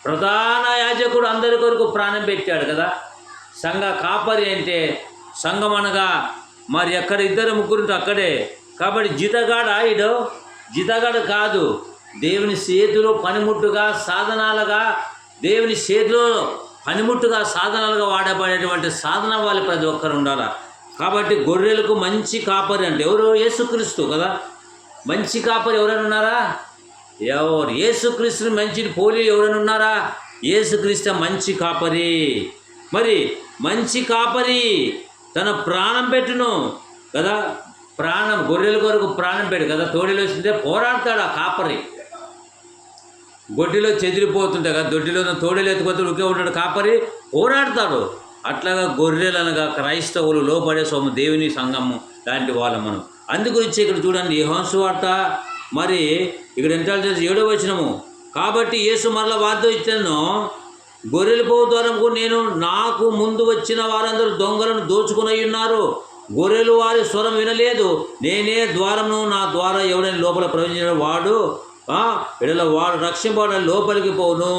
ప్రధాన యాజకుడు అందరి కొరకు ప్రాణం పెట్టాడు కదా. సంఘ కాపరి అంటే సంఘం అనగా మరి ఎక్కడ ఇద్దరు ముగ్గురు అక్కడే. కాబట్టి జీతగాడు కాదు, దేవుని చేతిలో పనిముట్టుగా సాధనాలుగా, దేవుని చేతిలో పనిముట్టుగా సాధనాలుగా వాడబడేటువంటి సాధన వాళ్ళు ప్రతి ఒక్కరు ఉండాలి. కాబట్టి గొర్రెలకు మంచి కాపరి అంటే ఎవరు? యేసుక్రీస్తు కదా. మంచి కాపరి ఎవరైనా ఉన్నారా? ఎవరు? యేసుక్రీస్తుని మంచి పోలి ఎవరైనా ఉన్నారా? యేసుక్రీస్తు మంచి కాపరి. మరి మంచి కాపరి తన ప్రాణం పెట్టును కదా. ప్రాణం గొర్రెల కొరకు ప్రాణం పెట్టు కదా. తోడేలు వస్తుంటే పోరాడతాడు ఆ కాపరి. గొడ్డిలో చెదిరిపోతుంటే కదా, దొడ్డిలో తోడేలు ఎత్తుకోతే ఉకే ఉంటాడు కాపరి, పోరాడతాడు. అట్లాగా గొర్రెలు అనగా క్రైస్తవులు లోపడే సొమ్ము, దేవుని సంఘము లాంటి వాళ్ళం మనం. అందుగురించి ఇక్కడ చూడండి యోహాను సువార్త మరి ఇక్కడ ఇంటెలిజెన్స్ 7వ వచనము. కాబట్టి యేసు మరలా వార్త ఇచ్చాను, గొర్రెల పోవు ద్వారంకు నేను, నాకు ముందు వచ్చిన వారందరూ దొంగలను దోచుకుని ఉన్నారు. గొర్రెలు వారి స్వరం వినలేదు. నేనే ద్వారమును, నా ద్వారా ఎవడైనా లోపల ప్రవేశించిన వాడు వాడు రక్షింపబడిన లోపలికి పోను.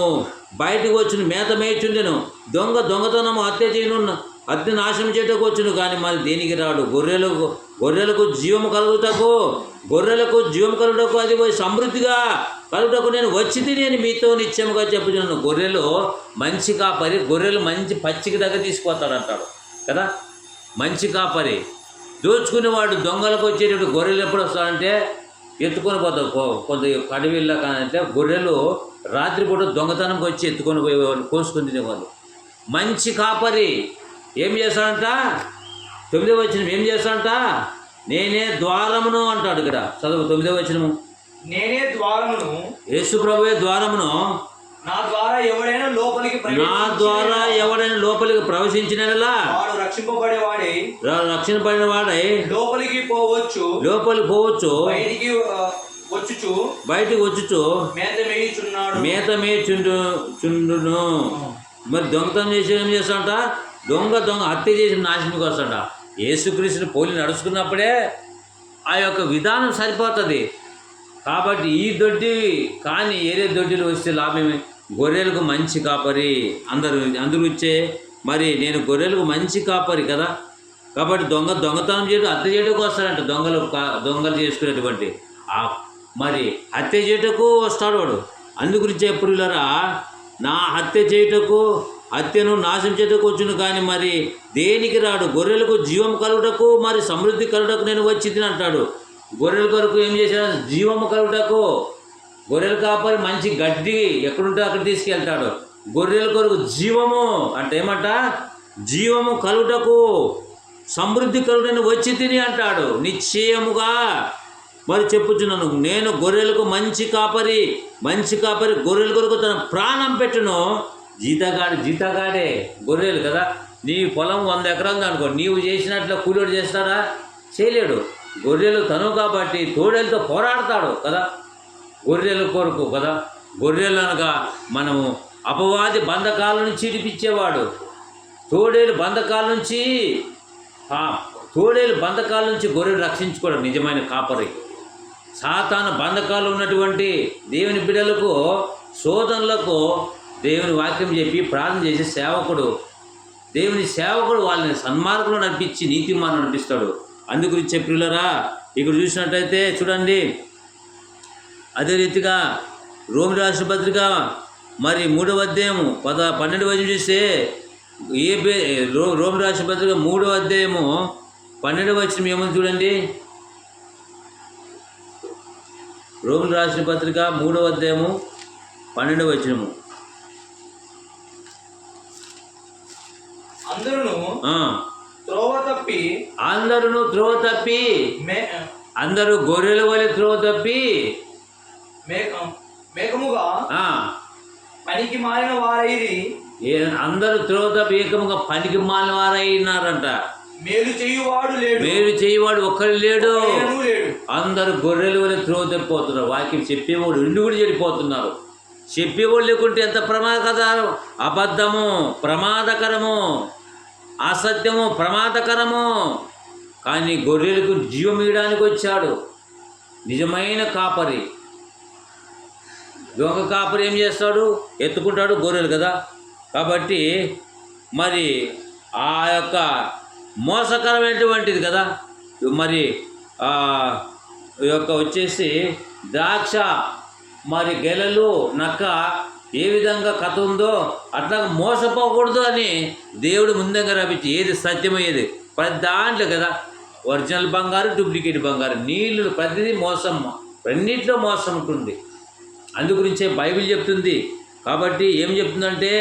బయటకు వచ్చును, మేత మేయుచుండెను. దొంగతనము హత్య చేయను, హత్య నాశనం చేయటకు వచ్చును, కానీ మరి దేనికి రాడు. గొర్రెలకు జీవము కలుగుటకు అది సమృద్ధిగా కలుగుటకు నేను వచ్చి నేను మీతో నిత్యముగా చెప్పుచున్నాను. గొర్రెలు మంచి కాపరి, గొర్రెలు మంచి పచ్చికి దగ్గర తీసుకుపోతాడంటాడు కదా. మంచి కాపరి దోచుకునేవాడు. దొంగలకు వచ్చేటప్పుడు గొర్రెలు ఎప్పుడు వస్తాడంటే ఎత్తుకొని పోతాడు. కొంత కడివిళ్ళ కానంటే గొర్రెలు రాత్రిపూట దొంగతనంకి వచ్చి ఎత్తుకొని పోయేవాళ్ళు, కోసుకొని తినేవాళ్ళు. మంచి కాపరి ఏం చేస్తాడంట? 9వ వచనం ఏం చేస్తాడంట? నేనే ద్వారమును అంటాడు ఇక్కడ. చదువు 9వ వచనము. నేనే ద్వారమును, యేసు ప్రభువే ద్వారమును, నా ద్వారా ఎవడైనా లోపలికి ప్రవేశించినలా వాడు రక్షింపబడిన వాడై లోపలికి పోవచ్చు, బయటికి వచ్చుచు మేత మేయుచుండును. మరి దొంగతనం చేసి ఏం చేస్తాడంట? దొంగ హత్య చేసి నాశనంకి వస్తాడ. యేసుక్రీస్తుని పోలి నడుచుకున్నప్పుడే ఆ యొక్క విధానం సరిపోతుంది. కాబట్టి ఈ దొడ్డి కానీ ఏరే దొడ్డిలో వస్తే లాభమే. గొర్రెలకు మంచి కాపరి అందరూ వచ్చే మరి నేను గొర్రెలకు మంచి కాపరి కదా. కాబట్టి దొంగతనం చేయడం హత్య చేయటకు వస్తాడంట. దొంగలు చేసుకునేటువంటి మరి హత్య చేయటకు వస్తాడు వాడు. అందుగురించే ప్రియులారా, నా హత్యను నాశనం చేయటకు వచ్చును, కానీ మరి దేనికి రాడు. గొర్రెలకు జీవం కలుగుటకు మరి సమృద్ధి కలుగుటకు నేను వచ్చింది అంటాడు. గొర్రెల కొరకు ఏం చేశాడు? జీవము కలుగుటకు. గొర్రెల కాపరి మంచి గడ్డి ఎక్కడుంటే అక్కడ తీసుకెళ్తాడు. గొర్రెల కొరకు జీవము అంటే ఏమంట? జీవము కలుగుటకు సమృద్ధి కలుగుటని వచ్చి తిని అంటాడు. నిశ్చయముగా మరి చెప్పుచున్నాను, నేను గొర్రెలకు మంచి కాపరి గొర్రెల కొరకు తన ప్రాణం పెట్టును. జీతగాడే గొర్రెలు కదా. నీ పొలం 100 ఎకరాలు అనుకో, నీవు చేసినట్లు కూలోడు చేస్తాడా? చేయలేడు. గొర్రెలు తను కాబట్టి తోడేలతో పోరాడతాడు కదా, గొర్రెల కొరకు కదా. గొర్రెలు అనగా మనము అపవాది బంధకాల నుంచి ఇడిపించేవాడు. తోడేలు బంధకాల నుంచి గొర్రెలు రక్షించుకోవడం నిజమైన కాపరి. సాతాను బంధకాలు ఉన్నటువంటి దేవుని బిడ్డలకు, శోధనలకు దేవుని వాక్యం చెప్పి ప్రార్థన చేసే దేవుని సేవకుడు వాళ్ళని సన్మార్గంలో నడిపించి నీతిమార్గంలో నడిపిస్తాడు. అందుగురించి ప్రియులారా, ఇక్కడ చూసినట్టయితే చూడండి, అదే రీతిగా రోమి రాసిన పత్రిక మరి 3వ అధ్యాయము 12వ వచనం చూస్తే రోమి రాసిన పత్రిక 3వ అధ్యాయము 12వ వచనం ఏముంది చూడండి. రోమి రాసిన పత్రిక 3వ అధ్యాయము 12వ వచనము. అందరూ త్రోవ తప్పి అందరూ గొర్రెల వలె త్రోవ తప్పి పనికి మాలిన వారైరి. అందరూ త్రోవ తప్పి ఏకముగా పనికి మాలిన వారైనారంట. మేలు చేయువాడు ఒక్కరు లేడు. అందరూ గొర్రెల వలె త్రోవ తప్పిపోతున్నారు. వాక్యం చెప్పేవాడు ఇండు కూడా చెడిపోతున్నారు. చెప్పేవాళ్ళు లేకుంటే ఎంత ప్రమాదకరం. అబద్ధము ప్రమాదకరము, అసత్యము ప్రమాదకరము. కానీ గొర్రెలకు జీవం ఇవ్వడానికి వచ్చాడు నిజమైన కాపరి. దొంగ కాపరి ఏం చేస్తాడు? ఎత్తుకుంటాడు గొర్రెలు కదా. కాబట్టి మరి ఆ యొక్క మోసకరమైనటువంటిది కదా. మరి ఆ యొక్క వచ్చేసి ద్రాక్ష మరి గెలలు నక్క ఏ విధంగా కథ ఉందో అట్లా మోసపోకూడదు అని దేవుడు ముందంగా రప్పించి ఏది సత్యమయ్యేది ప్రతి దాంట్లో కదా. ఒరిజినల్ బంగారు, డూప్లికేట్ బంగారు, నీళ్ళు ప్రతిదీ మోసం, రెండింటిలో మోసం ఉంటుంది. అందుగురించే బైబిల్ చెప్తుంది. కాబట్టి ఏం చెప్తుందంటే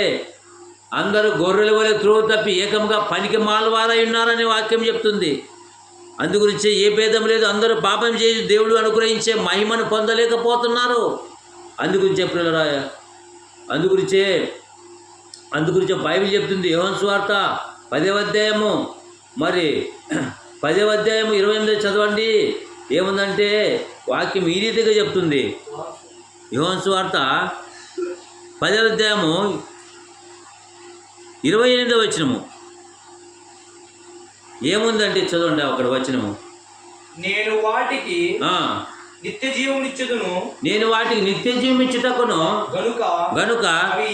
అందరూ గొర్రెల వలె త్రోవ తప్పి ఏకంగా పనికి మాలవారై ఉన్నారని వాక్యం చెప్తుంది. అందుగురించే ఏ భేదం లేదు, అందరూ పాపం చేసి దేవుడు అనుగ్రహించే మహిమను పొందలేకపోతున్నారు. అందుగురించే అందుగురించే బైబిల్ చెప్తుంది. యోహాను సువార్త 10వ అధ్యాయము మరి 10వ అధ్యాయము 28 చదవండి. ఏముందంటే వాక్యం ఈ రీతిగా చెప్తుంది. యోహాను సువార్త 10వ అధ్యాయము 28వ వచనము ఏముందంటే చదవండి అక్కడ వచనము. నేను వాటికి నిత్య జీవమునిచ్చుదును, నేను వాటికి నిత్య జీవం ఇచ్చుటకును గనుక అవి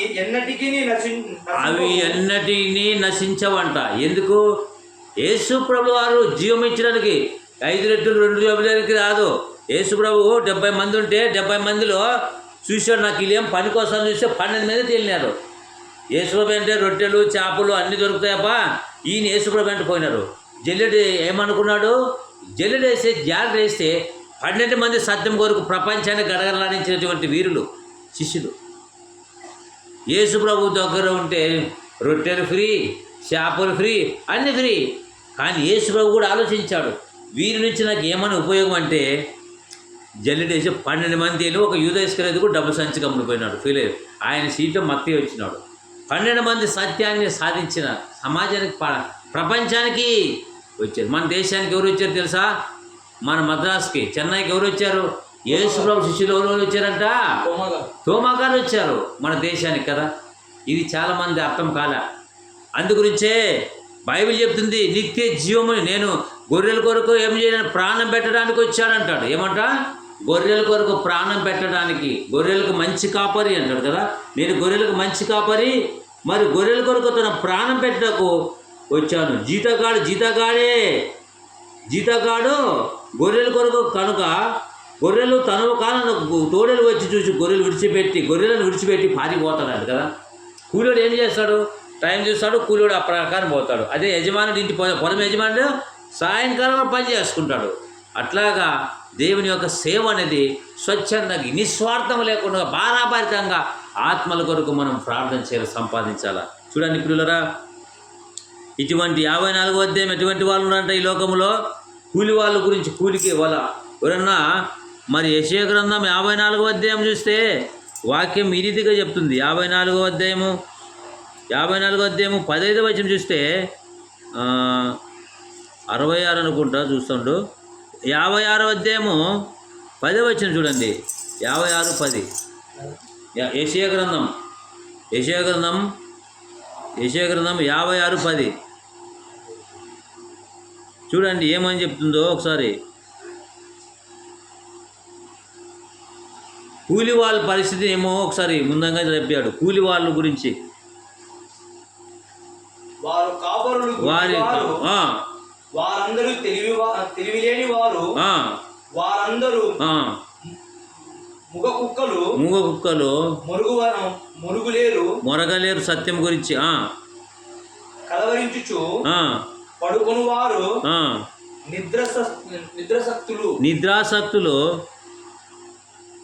ఎన్నటినీ నశించవంట. ఎందుకు? యేసు ప్రభు వారు జీవం ఇచ్చడానికి 5 రెట్లు 2 జబ్బులకి రాదు. యేసు ప్రభు 70 మంది ఉంటే 70 మందిలో చూశాడు, నాకు వీళ్ళేం పని కోసం చూస్తే 12 మంది తేలినారు. యేసుప్రభు అంటే రొట్టెలు చేపలు అన్నీ దొరుకుతాయప్పా, ఈయన యేసుప్రభు అంటే పోయినారు. జల్లెడు ఏమనుకున్నాడు? జల్లెడు వేస్తే జాగ్రత్త వేస్తే 12 మంది సత్యం కొరకు ప్రపంచాన్ని గడగడలాడించినటువంటి వీరులు శిష్యులు. యేసుప్రభు దగ్గర ఉంటే రొట్టెలు ఫ్రీ, చేపలు ఫ్రీ, అన్నీ ఫ్రీ. కానీ యేసుప్రభు కూడా ఆలోచించాడు, వీరి నుంచి నాకు ఏమైనా ఉపయోగం అంటే జల్లెడు వేసి 12 మంది ఒక యూదా ఇస్కరియోతు కూడా డబ్బు సంచి కమ్ముడిపోయినాడు, ఫీల్ అయ్యాడు. ఆయన సీట్లో మత్తయి వచ్చినాడు. 12 మంది సత్యాన్ని సాధించిన సమాజానికి ప్రపంచానికి వచ్చారు. మన దేశానికి ఎవరు వచ్చారు తెలుసా? మన మద్రాసుకి, చెన్నైకి ఎవరు వచ్చారు? యేసుప్రభు శిష్యులు ఎవరు వచ్చారంట? తోమా గారు వచ్చారు మన దేశానికి కదా. ఇది చాలామంది అర్థం కాలే. అందుగురించే బైబిల్ చెప్తుంది నిత్య జీవముని నేను గొర్రెల కొరకు ఏం చేయడానికి ప్రాణం పెట్టడానికి వచ్చాడంటాడు. ఏమంట? గొర్రెల కొరకు ప్రాణం పెట్టడానికి, గొర్రెలకు మంచి కాపరి అంటాడు కదా. నేను గొర్రెలకు మంచి కాపరి, మరి గొర్రెల కొరకు తన ప్రాణం పెట్టకు వచ్చాను. జీతగాడు గొర్రెల కొరకు కనుక గొర్రెలు తనవు కాలను తోడేలు వచ్చి చూసి గొర్రెలను విడిచిపెట్టి పారిపోతాడు కదా. కూలోడు ఏం చేస్తాడు? టైం చూస్తాడు, కూలోడు ఆ ప్రకారం పోతాడు. అదే యజమానుడు ఇంటి పొలం యజమానుడు సాయంకాలం పని చేసుకుంటాడు. అట్లాగా దేవుని యొక్క సేవ అనేది స్వచ్ఛందంగా నిస్వార్థం లేకుండా భారాభరితంగా ఆత్మల కొరకు మనం ప్రార్థన చేయాలి, సంపాదించాలా. చూడండి పిల్లరా, ఇటువంటి 54వ అధ్యాయం ఎటువంటి వాళ్ళు ఉన్నారంటే ఈ లోకంలో కూలి వాళ్ళ గురించి, కూలికి వాళ్ళ ఎవరన్నా మరి యెషయా గ్రంథం 54వ అధ్యాయం చూస్తే వాక్యం ఈ రీతిగా చెప్తుంది. 54వ అధ్యాయము 15వ వచనం చూస్తే 66 అనుకుంటా చూస్తుండు. 56వ అధ్యాయము 10వ వచనం చూడండి. 56:10 యెషయా గ్రంథం 56:10 చూడండి ఏమని చెప్తుందో ఒకసారి. కూలి వాళ్ళ పరిస్థితి ఏమో ఒకసారి ముందంగా చెప్పాడు. కూలి వాళ్ళ గురించి వారందరూ తెలివిలేని వారు, వారందరూ ముగ కుక్కలు మొరగలేరు సత్యం గురించి. కలవరించుచు పడుకొని వారు నిద్రాసక్తులు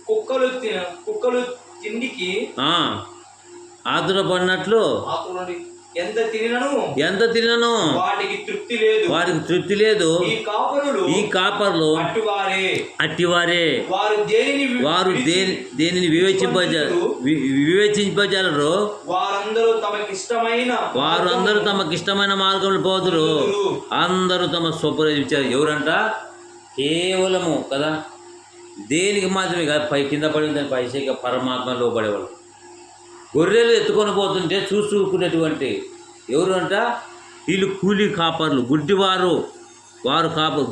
కుక్కలు తిండికి ఆతురపడినట్లు ఎంత తినను వాటికి తృప్తి లేదు. ఈ కాపరులు అట్టివారే వారు దేనిని వివేచింపజాలరు. వారు అందరూ తమకిష్టమైన మార్గంలో పోదురు. అందరూ తమ స్వప్రయోజనం ఎవరంట? కేవలము కదా దేనికి మాత్రమే కాదు, పై కింద పడిన దాని పైసగా పరమాత్మలో పడేవాళ్ళు. గొర్రెలు ఎత్తుకొని పోతుంటే చూసుకునేటువంటి ఎవరు అంట? వీళ్ళు కూలీ కాపర్లు, గుడ్డివారు.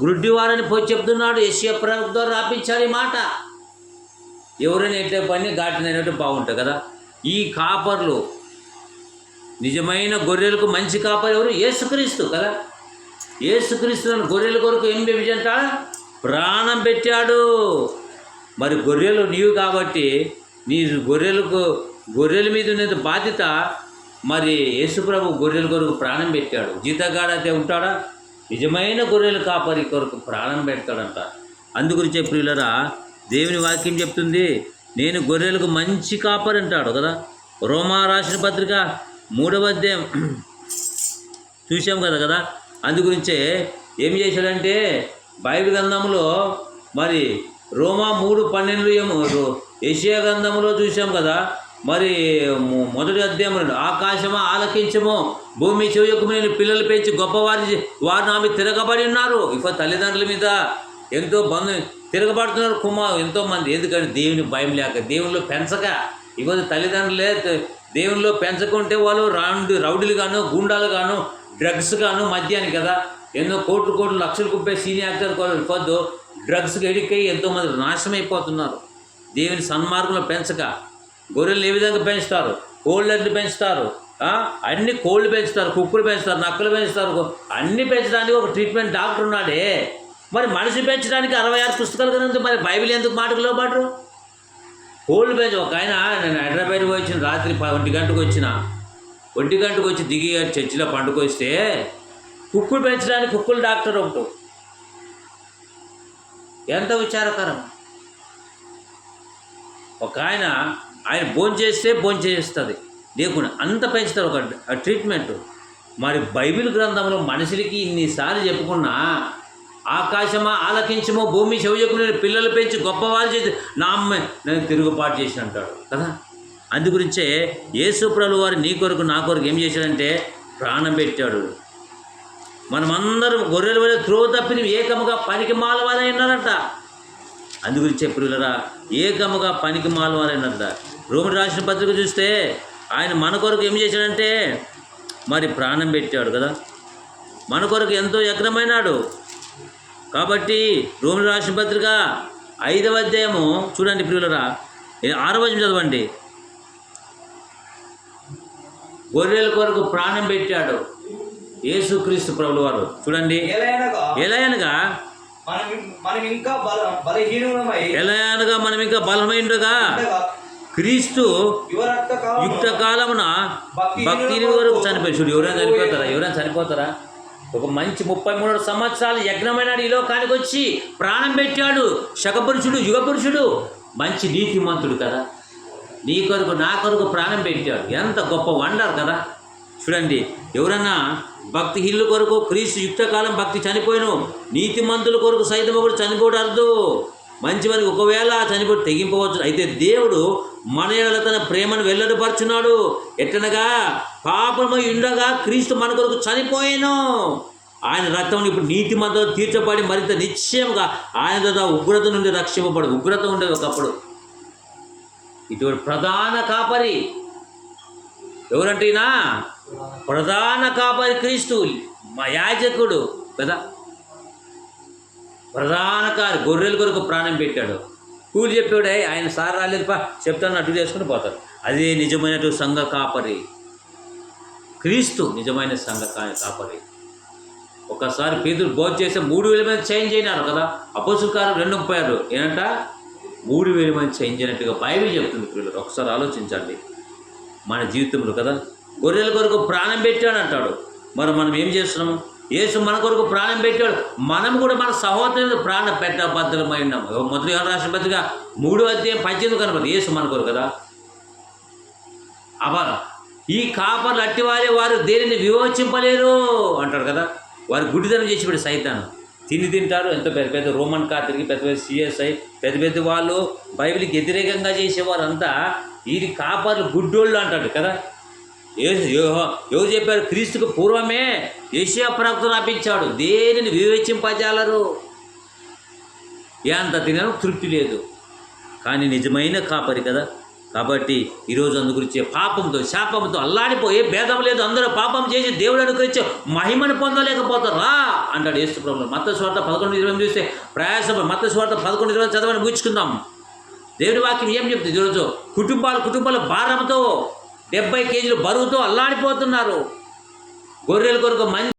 గుడ్డివారని పోయి చెప్తున్నాడు. యెషయా ప్రవక్త ద్వారా రాపించాడు ఈ మాట. ఎవరైనా ఎట్టే పని ఘాటినట్టు బాగుంటాయి కదా. ఈ కాపర్లు నిజమైన గొర్రెలకు మంచి కాపరి ఎవరు? యేసుక్రీస్తు కదా. యేసుక్రీస్తు గొర్రెల కొరకు ఏం బెంచంట? ప్రాణం పెట్టాడు. మరి గొర్రెలు నీవు కాబట్టి నీ గొర్రెల మీద ఉన్నది బాధ్యత. మరి యేసుప్రభు గొర్రెల కొరకు ప్రాణం పెట్టాడు. జీతగాడైతే ఉంటాడా? నిజమైన గొర్రెల కాపరి కొరకు ప్రాణం పెడతాడంట. అందుగురించి ప్రియులరా, దేవుని వాక్యం చెప్తుంది, నేను గొర్రెలకు మంచి కాపరి అంటాడు కదా. రోమా రాసిన పత్రిక 3వ అధ్యాయం చూసాం కదా. అందుగురించే ఏం చేశాడంటే బైబిల్ గ్రంథంలో మరి రోమా 3:12 యెషయా గ్రంథంలో చూసాం కదా. మరి మొదటి అధ్యాయం, ఆకాశమా ఆలకించము, భూమి చెవియొక్కమైన పిల్లలు పెంచి గొప్పవారి వారు ఆమె తిరగబడి ఉన్నారు. ఇక తల్లిదండ్రుల మీద ఎంతో తిరగబడుతున్నారు ఎంతోమంది. ఎందుకంటే దేవుని భయం లేక, దేవునిలో పెంచక. ఇక తల్లిదండ్రులే దేవునిలో పెంచకుంటే వాళ్ళు రౌడీలు గాను, గుండాలు గాను, డ్రగ్స్ గాను మద్యానికి కదా. ఎన్నో కోట్లు లక్షలు కుప్పే సీనియర్ యాక్టర్ పొద్దు డ్రగ్స్కి ఎడిక్కయి ఎంతోమంది నాశనం అయిపోతున్నారు. దేవుని సన్మార్గంలో పెంచక. గొర్రెలు ఏ విధంగా పెంచుతారు? కోళ్ళని పెంచుతారు, అన్ని కోళ్ళు పెంచుతారు, కుక్కలు పెంచుతారు, నక్కలు పెంచుతారు. అన్ని పెంచడానికి ఒక ట్రీట్మెంట్ డాక్టర్ ఉన్నాడే. మరి మనిషి పెంచడానికి 66 పుస్తకాలు కదా. మరి బైబిల్ ఎందుకు మాటకులో పాటు? కోళ్ళు పెంచి ఒక ఆయన, నేను హైదరాబాద్ వచ్చిన రాత్రి 1 గంటకు వచ్చిన. 1 గంటకు వచ్చి దిగి చర్చిలో పండుకొస్తే కుక్కులు పెంచడానికి కుక్కుల డాక్టర్ ఒకటి. ఎంత విచారకరం. ఒక ఆయన భోంచేస్తుంది లేకుండా అంత పెంచుతారు ఒక ట్రీట్మెంట్. మరి బైబిల్ గ్రంథంలో మనుషులకి ఇన్నిసార్లు చెప్పుకున్నా, ఆకాశమా ఆలకించమో, భూమి చెవియొక్కమైన పిల్లలు పెంచి గొప్పవారు చేసి నా అమ్మాయి నేను తిరుగుబాటు చేసి అంటాడు కదా. అందుగురించే యేసుప్రభువు వారు నీ కొరకు నా కొరకు ఏం చేశాడంటే ప్రాణం పెట్టాడు. మనమందరం గొర్రెల వల్ల త్రోవ తప్పిన ఏకముగా పనికి మాలవారై ఉన్నారంట. అందుగురించే ప్రియులరా, ఏకముగా పనికి మాలవారై ఉన్నారంట. రోమి రాసిన పత్రిక చూస్తే ఆయన మన కొరకు ఏం చేశాడంటే మరి ప్రాణం పెట్టాడు కదా. మన కొరకు ఎంతో యజ్ఞమైనాడు. కాబట్టి రోమి రాసిన పత్రిక 5వ అధ్యాయము చూడండి ప్రియులరా, 6వ వచనం చదవండి. గొర్రెల కొరకు ప్రాణం పెట్టాడు యేసుక్రీస్తు ప్రభువు వారు. చూడండి, ఎలాయనగా మనం ఇంకా బలమైనగా క్రీస్తు యుక్త కాలమున భక్తిని వరకు చనిపోయి. చూడు, ఎవరైనా చనిపోతారా? ఒక మంచి 33 సంవత్సరాలు యజ్ఞమైనాడు. ఈ లోకానికి వచ్చి ప్రాణం పెట్టాడు. శకపురుషుడు, యుగపురుషుడు, మంచి నీతిమంతుడు కదా. నీ కొరకు నా కొరకు ప్రాణం పెట్టాడు. ఎంత గొప్ప వండర్ కదా. చూడండి, ఎవరన్నా భక్తిహీనుల కొరకు క్రీస్తు యుక్తకాలం భక్తి చనిపోయిను, నీతిమంతుల కొరకు సైతం ఒకడు చనిపోవడదు. మంచివారికి ఒకవేళ చనిపోయి తెగింపవచ్చు. అయితే దేవుడు మన ఎడల తన ప్రేమను వెల్లడిపరుచున్నాడు. ఎట్లనగా పాపమై ఉండగా క్రీస్తు మన కొరకు చనిపోయాను. ఆయన రక్తం ఇప్పుడు నీతిమంతులు తీర్చబడి మరింత నిశ్చయంగా ఆయన ద్వారా ఉగ్రత నుండి రక్షింపబడు. ఉగ్రత ఉండేది ఒకప్పుడు. ఇటువంటి ప్రధాన కాపరి ఎవరంటేనా? ప్రధాన కాపరి క్రీస్తు, మా యాజకుడు కదా. ప్రధాన కాపరి గొర్రెల కొరకు ప్రాణం పెట్టాడు. కూలి చెప్పాడు, ఆయన సార్ రాలేదు పా చెప్తాను అటు చేసుకుని పోతారు. అదే నిజమైన సంఘ కాపరి క్రీస్తు, నిజమైన సంఘ కాపరి. ఒకసారి పేతురు బోధ చేస్తే 3,000 మంది చేంజ్ అయినారు కదా. అపోస్తుల కార్యం 2:36 ఏంటంట 3,000 మంది చేంజ్ అయినట్టుగా బైబిల్ చెప్తుంది. పిల్లలు ఒకసారి ఆలోచించండి మన జీవితంలో కదా. గొర్రెల కొరకు ప్రాణం పెట్టాడు అంటాడు. మరి మనం ఏం చేస్తున్నాము? యేసు మన కొరకు ప్రాణం పెట్టాడు. మనం కూడా మన సహోదరులు ప్రాణ పెట్టబద్ధమై ఉన్నాము. మొదటి యోహాను రాసిన పత్రిక 3వ అధ్యాయం 18 కనబడి యేసు మన కొరకు కదా. ఈ కాపర్లు అట్టివారే, వారు దేనిని విమోచింపలేరు అంటాడు కదా. వారు గుడ్డితనం చేసిపెట్టి సైతాను తింటారు. ఎంతో పెద్ద పెద్ద రోమన్ కాథలిక్, పెద్ద పెద్ద సిఎస్ఐ, పెద్ద పెద్ద వాళ్ళు బైబిల్కి వ్యతిరేకంగా చేసేవారు అంతా వీరి కాపర్లు గుడ్డోళ్ళు అంటాడు కదా. ఎవరు చెప్పారు? క్రీస్తుకు పూర్వమే యెషయా ప్రవక్త రాపించాడు. దేనిని వివేచింపజాలరు. ఎంత తినను తృప్తి లేదు. కానీ నిజమైన కాపరి కదా. కాబట్టి ఈరోజు అందుగురించి పాపంతో శాపంతో అల్లాడిపోయే భేదం లేదు. అందరూ పాపం చేసి దేవుడు అనుకరించే మహిమను పొందలేకపోతారు రా అంటాడు యేసు ప్రభువు. మత్తయి సువార్త 11:20 చూస్తే ప్రయాసం. మత్తయి సువార్త 11:20 చదవని ముగించుకుందాం. దేవుడి వాక్యం ఏం చెప్తుంది ఈరోజు? కుటుంబాల భారంతో 70 కేజీలు బరువుతో అల్లాడిపోతున్నారు. గొర్రెల కొరకు మంచి